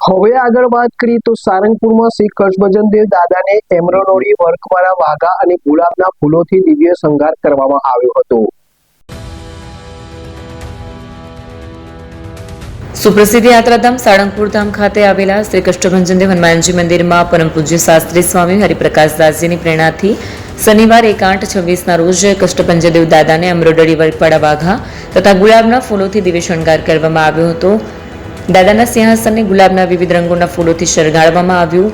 હવે આગળ વાત કરીએ તો સારંગપુરમાં શ્રી કચ્છભજનદેવ દાદાને એમબ્રોઇડરી વર્કવાળા વાઘા અને ગુલાબના ફૂલોથી દિવ્ય શણગાર કરવામાં આવ્યો હતો. સુપ્રસિદ્ધ યાત્રાધામ સાળંગપુર ધામ ખાતે આવેલા શ્રી કષ્ટભંજનદેવ હનુમાનજી મંદિરમાં પરમ પૂજ્ય શાસ્ત્રી સ્વામી હરિપ્રકાશદાસજીની પ્રેરણાથી શનિવાર 1/8/26ના રોજ કષ્ટભંજનદેવ દાદાને એમ્બ્રોઇડરી વર્કવાળા વાઘા તથા ગુલાબના ફૂલોથી દિવ્ય શણગાર કરવામાં આવ્યો હતો. દાદાના સિંહાસનને ગુલાબના વિવિધ રંગોના ફૂલોથી શણગારવામાં આવ્યું.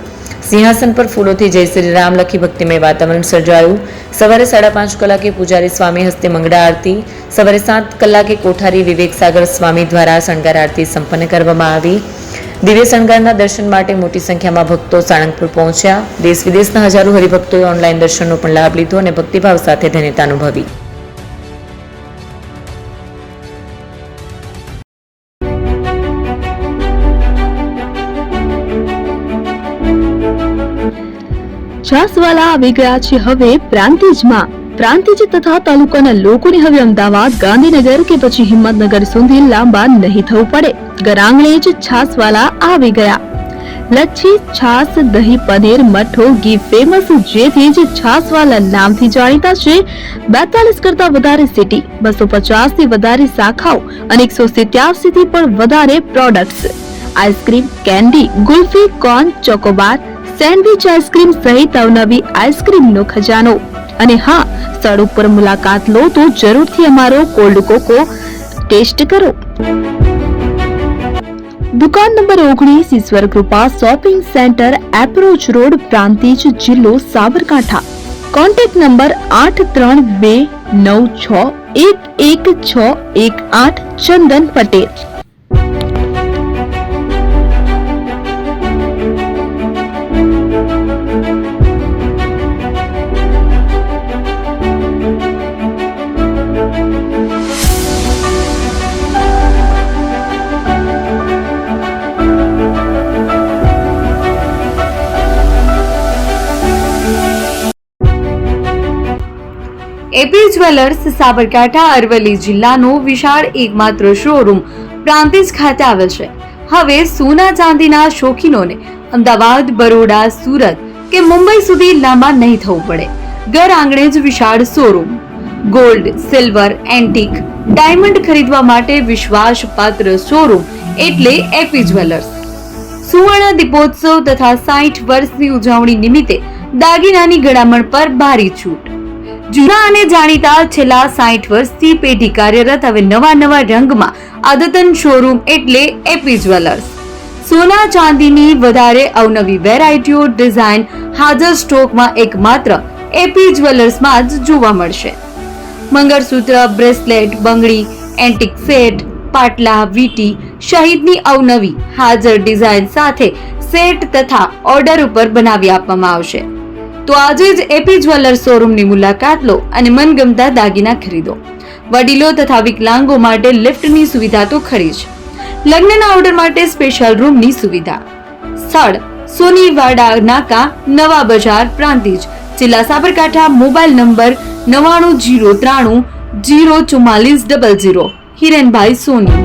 સિંહાસન પર ફૂલોથી જય શ્રી રામ લખી ભક્તિમય વાતાવરણ સર્જાયું. સવારે 5:30 કલાકે પૂજારી સ્વામી હસ્તે મંગળા આરતી, સવારે 7 કલાકે કોઠારી વિવેક સાગર સ્વામી દ્વારા શણગાર આરતી સંપન્ન કરવામાં આવી. દિવ્ય શણગારના દર્શન માટે મોટી સંખ્યામાં ભક્તો સાળંગપુર પહોંચ્યા. દેશ વિદેશના હજારો હરિભક્તોએ ઓનલાઈન દર્શનનો પણ લાભ લીધો અને ભક્તિભાવ સાથે ધન્યતા અનુભવી. છાસવાલા આવી ગયા છે હવે પ્રાંતિજમાં. પ્રાંતિજ તથા તાલુકાના લોકોને હવે અમદાવાદ, ગાંધીનગર કે પછી હિંમતનગર સુધી લાંબા નહીં થવું પડે. ઘર આંગણે જ છાસવાલા આવી ગયા. લચ્છી, છાસ, દહીં, પનીર, મઠ્ઠો, ઘી ફેમસ, જેથી જ છાસવાલા નામથી જાણીતા છે. 42 કરતા વધારે સિટી, 250 થી વધારે શાખાઓ અને 187 થી પણ વધારે products. Ice cream, candy, kulfi, corn, Chocobar, sandwich ice cream સહિત અવનવી આઈસ્ક્રીમનો ખજાનો. અને હા, સ્થળ ઉપર મુલાકાત લો તો જરૂરથી અમારો કોલ્ડ કોકો ટેસ્ટ કરો. દુકાન number 19, Ishwar Krupa shopping centre, approach road, Prantij, જિલ્લો Sabarkantha. Contact number 8329611618. Chandan Patel. AP jewellers Sabarkantha Aravalli જિલ્લાનો વિશાળ એકમાત્ર શોરૂમ પ્રાંતિજ ખાતે આવેલ છે. હવે સોના ચાંદીના શોખીનોને અમદાવાદ, બરોડા, સુરત કે મુંબઈ સુધી લાંબા નહીં થવું પડે. ઘર આંગણે જ વિશાળ showroom. Gold, silver, antique, diamond ખરીદવા માટે વિશ્વાસપાત્ર શોરૂમ એટલે એપી જ્વેલર્સ. સુવર્ણ દીપોત્સવ તથા 60 વર્ષની ઉજવણી નિમિત્તે દાગીનાની ગળામણ પર ભારી છૂટ. જૂના અને જાણીતા છેલ્લા 60 વર્ષથી પેઢી કાર્યરત હવે નવા રંગમાં અદ્યતન શોરૂમ એટલે એપી જ્વેલર્સ. સોના ચાંદીની વધારે અવનવી વેરાયટીઓ, ડિઝાઇન હાજર સ્ટોકમાં એકમાત્ર એપી જ્વેલર્સમાં જ જોવા મળશે. મંગળસૂત્ર, બ્રેસલેટ, બંગડી, એન્ટિક સેટ, પાટલા, વીટી સહિતની અવનવી હાજર ડિઝાઇન સાથે સેટ તથા ઓર્ડર ઉપર બનાવી આપવામાં આવશે. તો આજે જ એપી જ્વેલર્સ શોરૂમની મુલાકાત લો અને મનગમતા દાગીના ખરીદો. વડીલો તથા વિકલાંગો માટે લિફ્ટની સુવિધા તો ખરી જ. લગ્નના ઓર્ડર માટે સ્પેશિયલ રૂમની સુવિધા. સ્થળ સોનીવાડા નાકા, નવા બજાર, પ્રાંતિજ, જિલ્લા સાબરકાંઠા. Mobile number 9903304400. હિરેનભાઈ સોની.